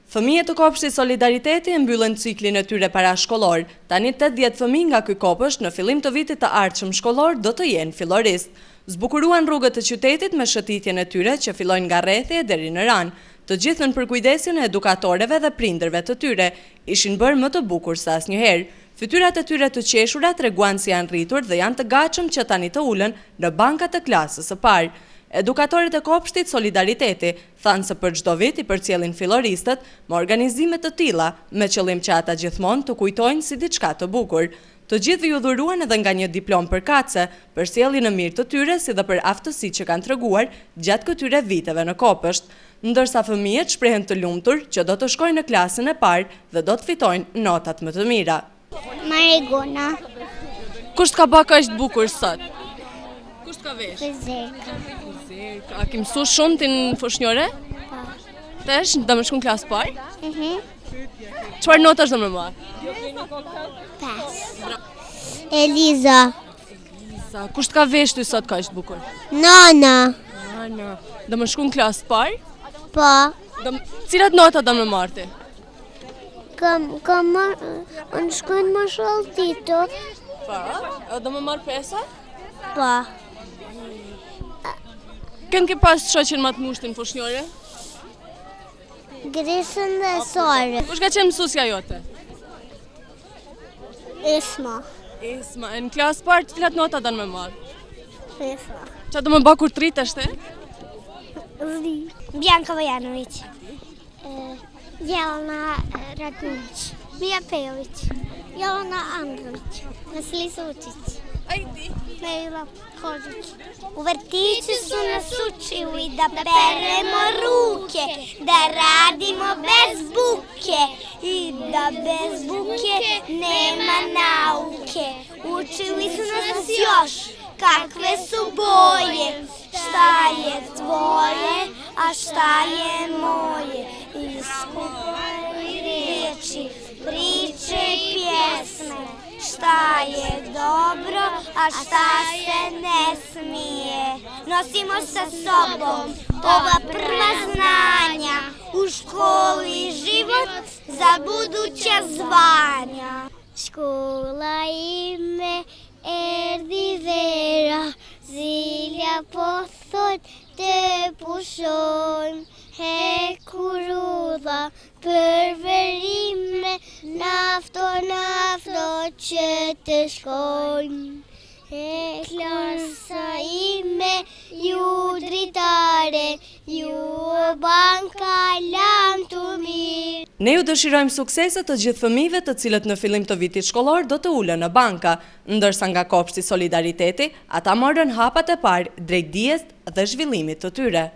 Fëmijët të kopshtit Solidariteti e mbyllën ciklin e tyre parashkollor. Tani 80 fëmijë nga ky kopësht në fillim të vitit të ardhshëm shkollor do të jenë filloristë. Zbukuruan rrugët e qytetit me shëtitjen e tyre që fillojnë nga rrethje deri në Ran. Të gjithë nën përkujdesin e edukatorëve dhe prindërve të tyre ishin bërë më të bukur se asnjëherë. Fytyrat e tyre të qeshura treguan se janë rritur dhe janë të gatshëm që tani të ulen në bankat e klasës së parë. Edukatorët e kopshtit Solidariteti thanë se për çdo vit i përcjellin filloristët me organizime të tilla me qëllim që ata gjithmonë të kujtojnë si diçka të bukur. Të gjithë ju dhuruan edhe nga një diplom përkatëse për sjelljen e mirë të tyre si dhe për aftësitë që kanë treguar gjatë këtyre viteve në kopësht, ndërsa fëmijët shprehen të lumtur që do të shkojnë në klasën e parë dhe do të fitojnë notat më të mira. Marigona. Kush ka bërë kaq bukur sot? Kush ka vesh? Fizika. A ke mësuar shumë ti në fushnjore? Po. Tesh, do më shkon klasë parë? Çfarë notash do më marr? 5. Eliza. Kush ka vesh ty sot kaq bukur? Nana. Ana, do më shkon klasë parë? Po. Cilat nota do më marr ti? Unë shkojnë më shëlltito. Po. Do më marr pesa? Po. Kënë ke pas shoqen më të ngushtë në fushnjore? Grisën dhe Sore. Kush ka qenë mësuesja jote? Isma. Isma, në klasë parë cilat nota do më marr? Isma. Çfarë do më bë kur të rritesh ti? Bjanka Vojanović. Jelena Radnić. Mija Pejović. Jelena Andrović. Vasilisa Vučić. Ajde. Leila Hođić. U vrtiću su nas učili da peremo ruke, da radimo bez buke i da bez buke nema nauke. Učili su nas još kakve su boje, šta je tvoje, a šta je moje. Iskupaj riječi, priče i pjesme, šta je dobro, a šta se ne smije. Nosimo sa sobom ova prva znanja, u školi život za buduća zvanja. Shkolla ime erdhi vera, zilja po thot të pushojmë, hekurudha për verime, nafto që të shkojmë. E klasa ime, ju dritare, ju banka lam të mirë. Ne ju dëshirojmë suksese të gjithë fëmijëve të cilët në fillim të vitit shkollor do të ulen në banka, ndërsa nga kopshti Solidariteti ata morën hapat e parë drejt dijes dhe zhvillimit të tyre.